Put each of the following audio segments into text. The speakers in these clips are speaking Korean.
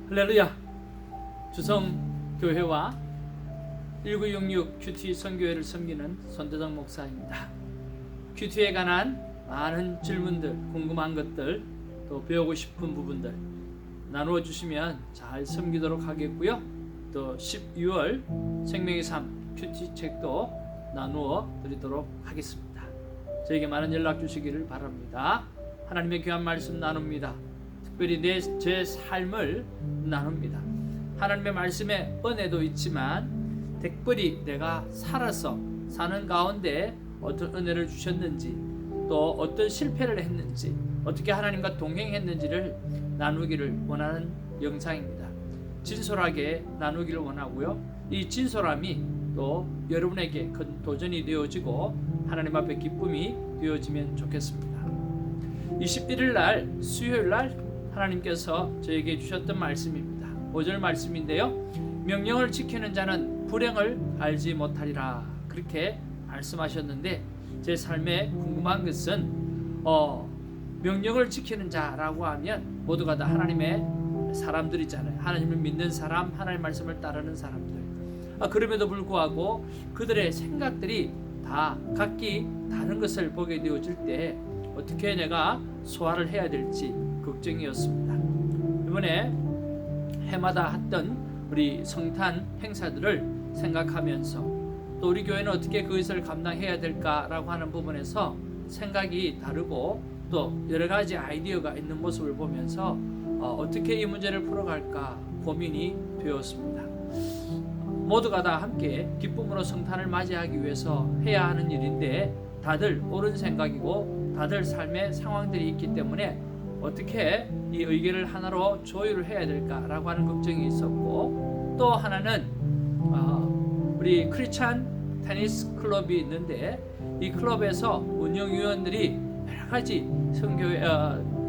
할렐루야. 주성교회와 1966 큐티 선교회를 섬기는 손대정 목사입니다. 큐티에 관한 많은 질문들, 궁금한 것들, 또 배우고 싶은 부분들 나누어 주시면 잘 섬기도록 하겠고요. 또 12월 생명의 삶 큐티 책도 나누어 드리도록 하겠습니다. 저에게 많은 연락 주시기를 바랍니다. 하나님의 귀한 말씀 나눕니다. 특별히 제 삶을 나눕니다. 하나님의 말씀에 은혜도 있지만 특별히 내가 살아서 사는 가운데 어떤 은혜를 주셨는지, 또 어떤 실패를 했는지, 어떻게 하나님과 동행했는지를 나누기를 원하는 영상입니다. 진솔하게 나누기를 원하고요. 이 진솔함이 또 여러분에게 큰 도전이 되어지고 하나님 앞에 기쁨이 되어지면 좋겠습니다. 21일 날 수요일 날 하나님께서 저에게 주셨던 말씀입니다. 5절 말씀인데요. 명령을 지키는 자는 불행을 알지 못하리라, 그렇게 말씀하셨는데, 제 삶에 궁금한 것은 명령을 지키는 자라고 하면 모두가 다 하나님의 사람들이잖아요. 하나님을 믿는 사람, 하나님의 말씀을 따르는 사람들. 그럼에도 불구하고 그들의 생각들이 다 각기 다른 것을 보게 되어질 때 어떻게 내가 소화를 해야 될지 걱정이었습니다. 이번에 해마다 했던 우리 성탄 행사들을 생각하면서 또 우리 교회는 어떻게 그것을 감당해야 될까라고 하는 부분에서 생각이 다르고 또 여러 가지 아이디어가 있는 모습을 보면서 어떻게 이 문제를 풀어갈까 고민이 되었습니다. 모두가 다 함께 기쁨으로 성탄을 맞이하기 위해서 해야 하는 일인데 다들 옳은 생각이고 다들 삶의 상황들이 있기 때문에 어떻게 이 의견을 하나로 조율을 해야 될까라고 하는 걱정이 있었고, 또 하나는 우리 크리스찬 테니스 클럽이 있는데 이 클럽에서 운영위원들이 여러 가지 선교회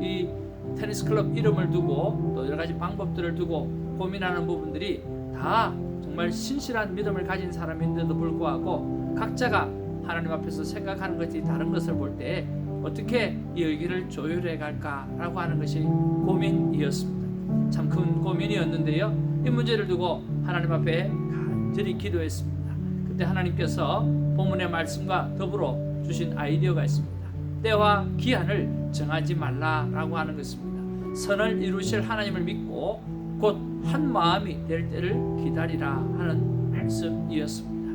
이 테니스 클럽 이름을 두고 또 여러 가지 방법들을 두고 고민하는 부분들이 다 정말 신실한 믿음을 가진 사람인데도 불구하고 각자가 하나님 앞에서 생각하는 것이 다른 것을 볼 때 어떻게 이 의견을 조율해 갈까라고 하는 것이 고민이었습니다. 참 큰 고민이었는데요. 이 문제를 두고 하나님 앞에 간절히 기도했습니다. 그때 하나님께서 본문의 말씀과 더불어 주신 아이디어가 있습니다. 때와 기한을 정하지 말라라고 하는 것입니다. 선을 이루실 하나님을 믿고 곧 한 마음이 될 때를 기다리라 하는 말씀이었습니다.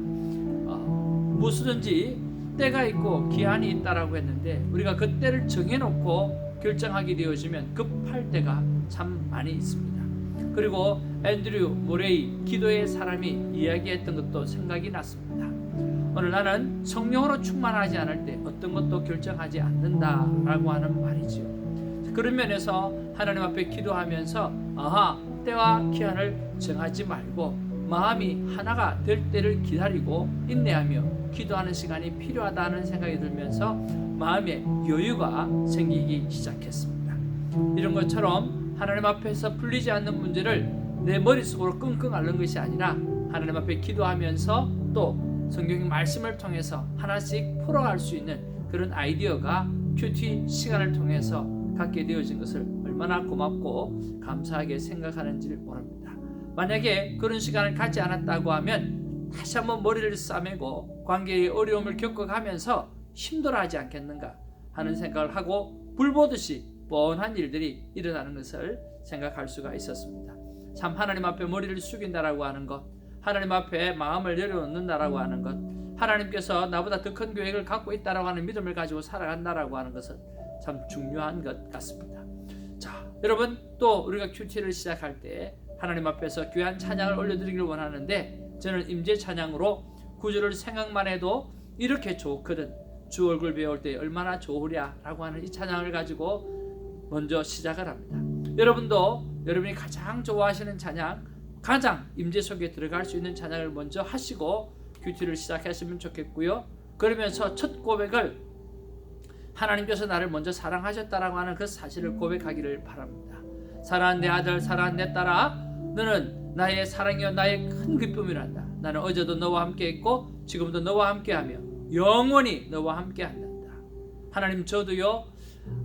무엇이든지 때가 있고 기한이 있다라고 했는데 우리가 그 때를 정해놓고 결정하게 되어지면 급할 때가 참 많이 있습니다. 그리고 앤드류 모레이 기도의 사람이 이야기했던 것도 생각이 났습니다. 오늘 나는 성령으로 충만하지 않을 때 어떤 것도 결정하지 않는다라고 하는 말이지요. 그런 면에서 하나님 앞에 기도하면서 때와 기한을 정하지 말고 마음이 하나가 될 때를 기다리고 인내하며 기도하는 시간이 필요하다는 생각이 들면서 마음에 여유가 생기기 시작했습니다. 이런 것처럼 하나님 앞에서 풀리지 않는 문제를 내 머릿속으로 끙끙 앓는 것이 아니라 하나님 앞에 기도하면서 또 성경의 말씀을 통해서 하나씩 풀어갈 수 있는 그런 아이디어가 큐티 시간을 통해서 갖게 되어진 것을 얼마나 고맙고 감사하게 생각하는지를 모릅니다. 만약에 그런 시간을 갖지 않았다고 하면 다시 한번 머리를 싸매고 관계의 어려움을 겪어가면서 힘들어하지 않겠는가 하는 생각을 하고 불보듯이 뻔한 일들이 일어나는 것을 생각할 수가 있었습니다. 참 하나님 앞에 머리를 숙인다라고 하는 것, 하나님 앞에 마음을 내려놓는다라고 하는 것, 하나님께서 나보다 더 큰 계획을 갖고 있다라고 하는 믿음을 가지고 살아간다라고 하는 것은 참 중요한 것 같습니다. 자, 여러분, 또 우리가 큐티를 시작할 때 하나님 앞에서 귀한 찬양을 올려드리기를 원하는데, 저는 임재 찬양으로 구절을 생각만 해도 이렇게 좋거든, 주 얼굴 배울 때 얼마나 좋으랴 라고 하는 이 찬양을 가지고 먼저 시작을 합니다. 여러분도 여러분이 가장 좋아하시는 찬양, 가장 임재 속에 들어갈 수 있는 찬양을 먼저 하시고 큐티를 시작했으면 좋겠고요. 그러면서 첫 고백을 하나님께서 나를 먼저 사랑하셨다라고 하는 그 사실을 고백하기를 바랍니다. 사랑하는 내 아들, 사랑하는 내 딸아, 너는 나의 사랑이요 나의 큰 기쁨이란다. 나는 어제도 너와 함께 했고 지금도 너와 함께하며 영원히 너와 함께한다. 하나님, 저도요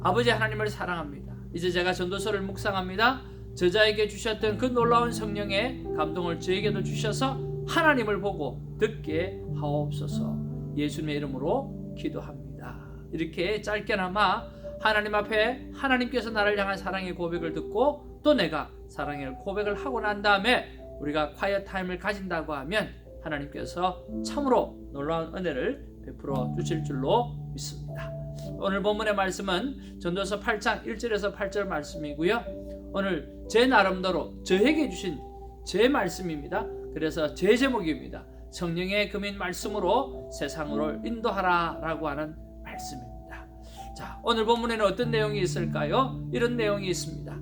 아버지 하나님을 사랑합니다. 이제 제가 전도서를 묵상합니다. 저자에게 주셨던 그 놀라운 성령의 감동을 저에게도 주셔서 하나님을 보고 듣게 하옵소서. 예수님의 이름으로 기도합니다. 이렇게 짧게나마 하나님 앞에 하나님께서 나를 향한 사랑의 고백을 듣고 또 내가 사랑의 고백을 하고 난 다음에 우리가 콰이어 타임을 가진다고 하면 하나님께서 참으로 놀라운 은혜를 베풀어 주실 줄로 믿습니다. 오늘 본문의 말씀은 전도서 8장 1절에서 8절 말씀이고요. 오늘 제 나름대로 저에게 주신 제 말씀입니다. 그래서 제 제목입니다. 성령의 금인 말씀으로 세상으로 인도하라 라고 하는 말씀입니다. 자, 오늘 본문에는 어떤 내용이 있을까요? 이런 내용이 있습니다.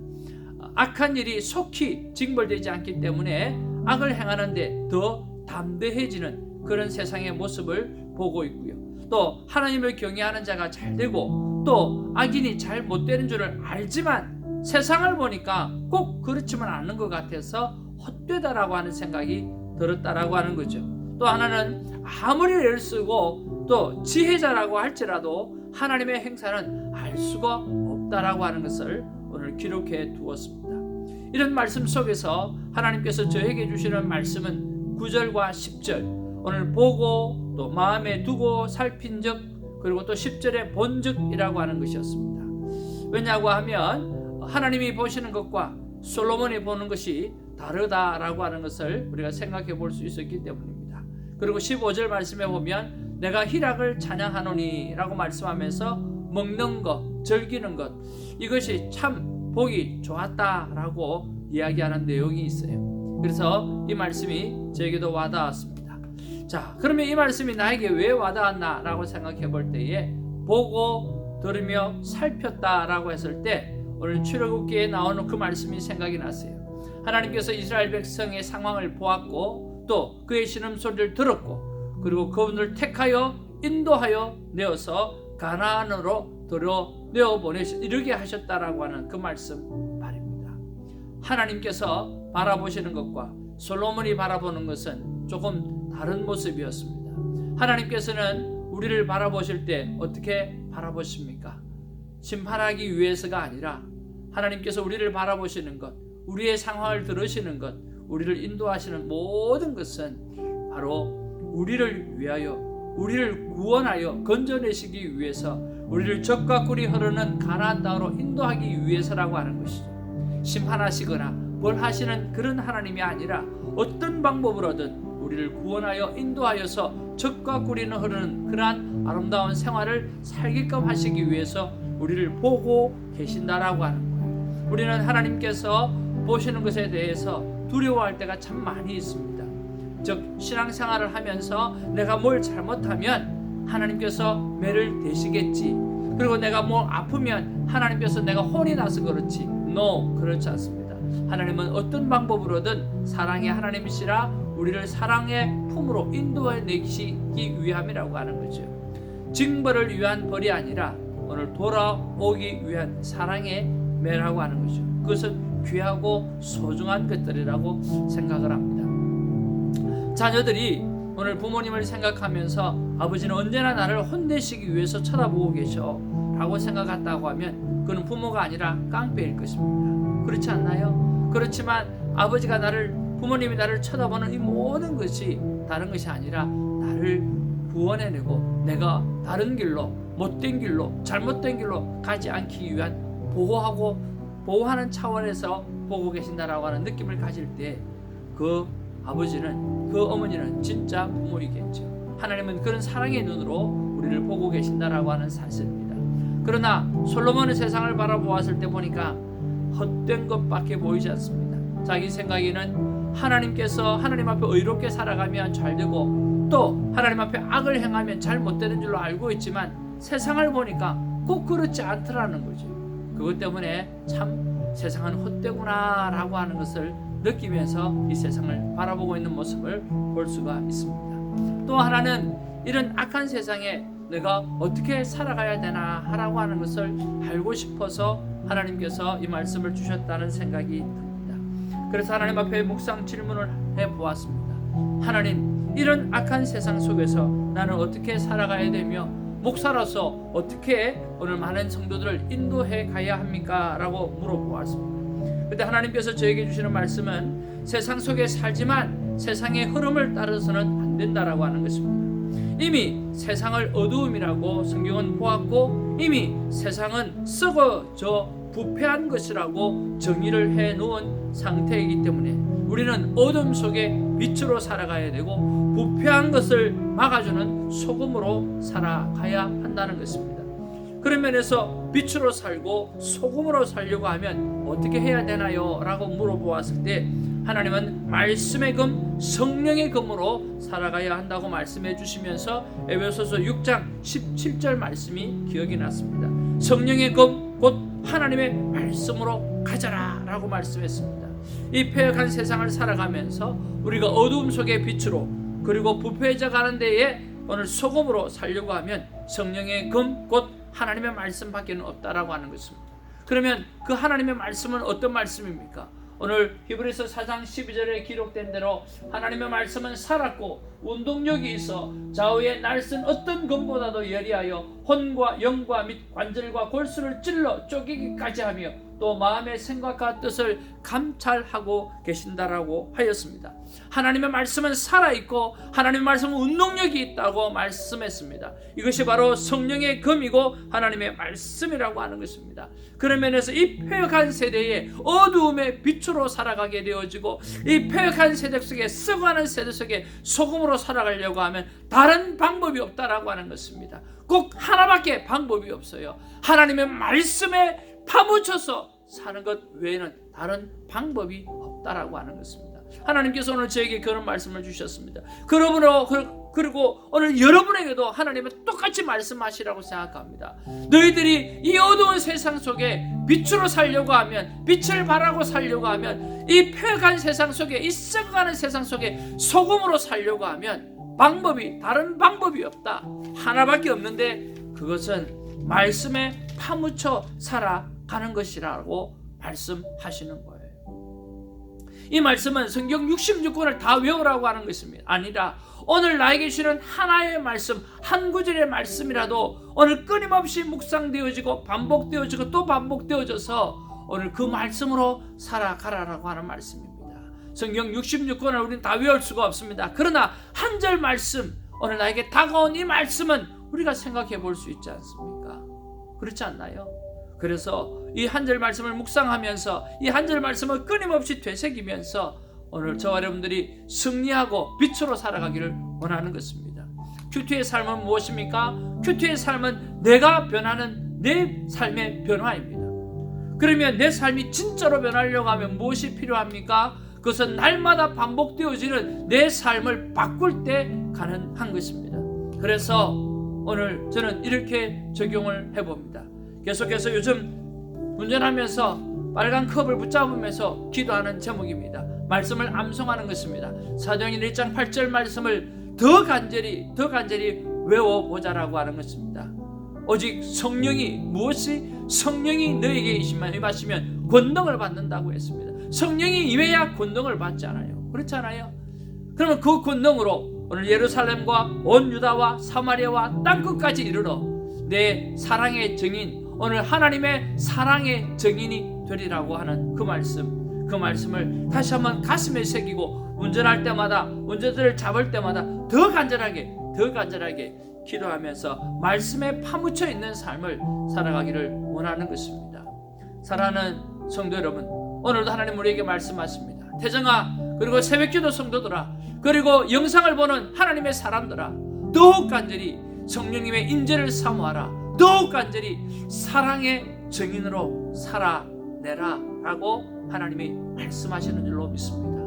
악한 일이 속히 징벌되지 않기 때문에 악을 행하는데 더 담대해지는 그런 세상의 모습을 보고 있고요. 또 하나님을 경외하는 자가 잘 되고 또 악인이 잘 못 되는 줄을 알지만 세상을 보니까 꼭 그렇지만 않는 것 같아서 헛되다라고 하는 생각이 들었다라고 하는 거죠. 또 하나는 아무리 애를 쓰고 또 지혜자라고 할지라도 하나님의 행사는 알 수가 없다라고 하는 것을 오늘 기록해 두었습니다. 이런 말씀 속에서 하나님께서 저에게 주시는 말씀은 9절과 10절, 오늘 보고 또 마음에 두고 살핀 적, 그리고 또 10절에 본 적이라고 하는 것이었습니다. 왜냐고 하면 하나님이 보시는 것과 솔로몬이 보는 것이 다르다라고 하는 것을 우리가 생각해 볼 수 있었기 때문입니다. 그리고 15절 말씀에 보면 내가 희락을 찬양하노니 라고 말씀하면서 먹는 것, 즐기는 것, 이것이 참 보기 좋았다라고 이야기하는 내용이 있어요. 그래서 이 말씀이 저에게도 와닿았습니다. 자, 그러면 이 말씀이 나에게 왜 와닿았나 라고 생각해 볼 때에 보고 들으며 살폈다라고 했을 때 오늘 출애굽기에 나오는 그 말씀이 생각이 났어요. 하나님께서 이스라엘 백성의 상황을 보았고 또 그의 신음소리를 들었고 그리고 그분을 택하여 인도하여 내어서 가나안으로 들여내어 이르게 하셨다라고 하는 그 말씀 말입니다. 하나님께서 바라보시는 것과 솔로몬이 바라보는 것은 조금 다른 모습이었습니다. 하나님께서는 우리를 바라보실 때 어떻게 바라보십니까? 심판하기 위해서가 아니라 하나님께서 우리를 바라보시는 것, 우리의 상황을 들으시는 것, 우리를 인도하시는 모든 것은 바로 우리를 위하여, 우리를 구원하여 건져내시기 위해서, 우리를 적과 꿀이 흐르는 가나안 땅으로 인도하기 위해서라고 하는 것이죠. 심판하시거나 뭘 하시는 그런 하나님이 아니라 어떤 방법으로든 우리를 구원하여 인도하여서 적과 꿀이 흐르는 그러한 아름다운 생활을 살게끔 하시기 위해서 우리를 보고 계신다라고 하는 거예요. 우리는 하나님께서 보시는 것에 대해서 두려워할 때가 참 많이 있습니다. 즉 신앙생활을 하면서 내가 뭘 잘못하면 하나님께서 매를 대시겠지, 그리고 내가 뭐 아프면 하나님께서 내가 혼이 나서 그렇지. No, 그렇지 않습니다. 하나님은 어떤 방법으로든 사랑의 하나님이시라 우리를 사랑의 품으로 인도해내시기 위함이라고 하는 거죠. 징벌을 위한 벌이 아니라 오늘 돌아오기 위한 사랑의 매라고 하는 거죠. 그것은 귀하고 소중한 것들이라고 생각을 합니다. 자녀들이 오늘 부모님을 생각하면서 아버지는 언제나 나를 혼내시기 위해서 쳐다보고 계셔 라고 생각한다고 하면 그는 부모가 아니라 깡패일 것입니다. 그렇지 않나요? 그렇지만 아버지가 부모님이 나를 쳐다보는 이 모든 것이 다른 것이 아니라 나를 구원해내고 내가 다른 길로, 못된 길로, 잘못된 길로 가지 않기 위한 보호하는 차원에서 보고 계신다라고 하는 느낌을 가질 때 그 아버지는, 그 어머니는 진짜 부모이겠죠. 하나님은 그런 사랑의 눈으로 우리를 보고 계신다라고 하는 사실입니다. 그러나 솔로몬은 세상을 바라보았을 때 보니까 헛된 것밖에 보이지 않습니다. 자기 생각에는 하나님께서 하나님 앞에 의롭게 살아가면 잘 되고 또 하나님 앞에 악을 행하면 잘 못 되는 줄로 알고 있지만 세상을 보니까 꼭 그렇지 않더라는 거죠. 그것 때문에 참 세상은 헛되구나 라고 하는 것을 느끼면서 이 세상을 바라보고 있는 모습을 볼 수가 있습니다. 또 하나는 이런 악한 세상에 내가 어떻게 살아가야 되나 라고 하는 것을 알고 싶어서 하나님께서 이 말씀을 주셨다는 생각이 듭니다. 그래서 하나님 앞에 묵상 질문을 해보았습니다. 하나님, 이런 악한 세상 속에서 나는 어떻게 살아가야 되며 목사로서 어떻게 오늘 많은 성도들을 인도해 가야 합니까? 라고 물어보았습니다. 그때 하나님께서 저에게 주시는 말씀은 세상 속에 살지만 세상의 흐름을 따라서는 안 된다라고 하는 것입니다. 이미 세상을 어두움이라고 성경은 보았고 이미 세상은 썩어져 부패한 것이라고 정의를 해놓은 상태이기 때문에 우리는 어둠 속에 빛으로 살아가야 되고 부패한 것을 막아주는 소금으로 살아가야 한다는 것입니다. 그런 면에서 빛으로 살고 소금으로 살려고 하면 어떻게 해야 되나요? 라고 물어보았을 때 하나님은 말씀의 금, 성령의 금으로 살아가야 한다고 말씀해 주시면서 에베소서 6장 17절 말씀이 기억이 났습니다. 성령의 금, 곧 하나님의 말씀으로 가져라 라고 말씀했습니다. 이 패역한 세상을 살아가면서 우리가 어두움 속의 빛으로 그리고 부패해져 가는 데에 오늘 소금으로 살려고 하면 성령의 금, 곧 하나님의 말씀밖에는 없다라고 하는 것입니다. 그러면 그 하나님의 말씀은 어떤 말씀입니까? 오늘 히브리서 4장 12절에 기록된 대로 하나님의 말씀은 살았고 운동력이 있어 좌우의 날선 어떤 검보다도 예리하여 혼과 영과 및 관절과 골수를 찔러 쪼개기까지 하며 또 마음의 생각과 뜻을 감찰하고 계신다라고 하였습니다. 하나님의 말씀은 살아있고 하나님의 말씀은 운동력이 있다고 말씀했습니다. 이것이 바로 성령의 금이고 하나님의 말씀이라고 하는 것입니다. 그런 면에서 이 패역한 세대에 어두움의 빛으로 살아가게 되어지고 이 패역한 세대 속에 썩어가는 세대 속에 소금으로 살아가려고 하면 다른 방법이 없다라고 하는 것입니다. 꼭 하나밖에 방법이 없어요. 하나님의 말씀에 파묻혀서 사는 것 외에는 다른 방법이 없다라고 하는 것입니다. 하나님께서 오늘 저에게 그런 말씀을 주셨습니다. 그리고 오늘 여러분에게도 하나님은 똑같이 말씀하시라고 생각합니다. 너희들이 이 어두운 세상 속에 빛으로 살려고 하면, 빛을 발하고 살려고 하면, 이 패역한 세상 속에, 이 썩어가는 세상 속에 소금으로 살려고 하면 다른 방법이 없다. 하나밖에 없는데 그것은 말씀에 파묻혀 살아가는 것이라고 말씀하시는 거예요. 이 말씀은 성경 66권을 다 외우라고 하는 것입니다. 아니라 오늘 나에게 주시는 하나의 말씀, 한 구절의 말씀이라도 오늘 끊임없이 묵상되어지고 반복되어지고 또 반복되어져서 오늘 그 말씀으로 살아가라라고 하는 말씀입니다. 성경 66권을 우리는 다 외울 수가 없습니다. 그러나 한 절 말씀, 오늘 나에게 다가온 이 말씀은 우리가 생각해 볼 수 있지 않습니까? 그렇지 않나요? 그래서 이 한 절 말씀을 묵상하면서 이 한 절 말씀을 끊임없이 되새기면서 오늘 저와 여러분들이 승리하고 빛으로 살아가기를 원하는 것입니다. 큐티의 삶은 무엇입니까? 큐티의 삶은 내가 변하는 내 삶의 변화입니다. 그러면 내 삶이 진짜로 변하려고 하면 무엇이 필요합니까? 그것은 날마다 반복되어지는 내 삶을 바꿀 때 가능한 것입니다. 그래서 오늘 저는 이렇게 적용을 해봅니다. 계속해서 요즘 운전하면서 빨간 컵을 붙잡으면서 기도하는 제목입니다. 말씀을 암송하는 것입니다. 사도행전 1장 8절 말씀을 더 간절히 외워보자라고 하는 것입니다. 오직 성령이 너에게 임하시면 권능을 받는다고 했습니다. 성령이 임해야 권능을 받지 않아요. 그렇지 않아요? 그러면 그 권능으로 오늘 예루살렘과 온 유다와 사마리아와 땅끝까지 이르러 내 사랑의 증인, 오늘 하나님의 사랑의 증인이 되리라고 하는 그 말씀을 다시 한번 가슴에 새기고 운전할 때마다, 운전대를 잡을 때마다 더 간절하게 기도하면서 말씀에 파묻혀 있는 삶을 살아가기를 원하는 것입니다. 사랑하는 성도 여러분, 오늘도 하나님 우리에게 말씀하십니다. 태정아, 그리고 새벽기도 성도들아, 그리고 영상을 보는 하나님의 사람들아, 더욱 간절히 성령님의 인재를 사모하라. 더욱 간절히 사랑의 증인으로 살아내라 라고 하나님이 말씀하시는 줄로 믿습니다.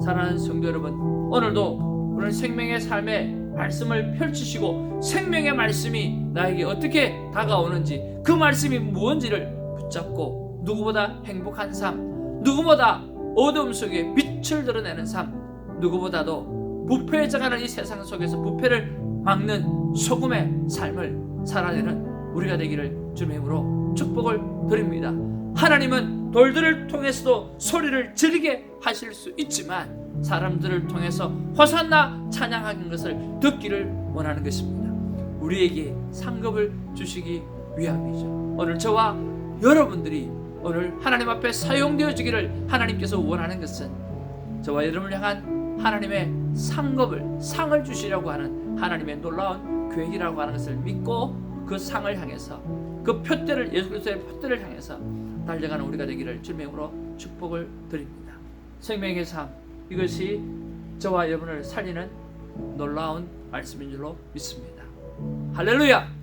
사랑하는 성도 여러분, 오늘도 오늘 생명의 삶에 말씀을 펼치시고 생명의 말씀이 나에게 어떻게 다가오는지, 그 말씀이 무엇인지를 붙잡고 누구보다 행복한 삶, 누구보다 어두움 속에 빛을 드러내는 삶, 누구보다도 부패해져가는 이 세상 속에서 부패를 막는 소금의 삶을 살아내는 우리가 되기를 주님의 이름으로 축복을 드립니다. 하나님은 돌들을 통해서도 소리를 지르게 하실 수 있지만 사람들을 통해서 호산나 찬양하는 것을 듣기를 원하는 것입니다. 우리에게 상급을 주시기 위함이죠. 오늘 저와 여러분들이 오늘 하나님 앞에 사용되어지기를 하나님께서 원하는 것은 저와 여러분을 향한 하나님의 상을 주시려고 하는 하나님의 놀라운 계획이라고 하는 것을 믿고 그 상을 향해서 그 표대를, 예수 그리스도의 표대를 향해서 달려가는 우리가 되기를 주님의 이름으로 축복을 드립니다. 생명의 삶, 이것이 저와 여러분을 살리는 놀라운 말씀인 줄로 믿습니다. 할렐루야!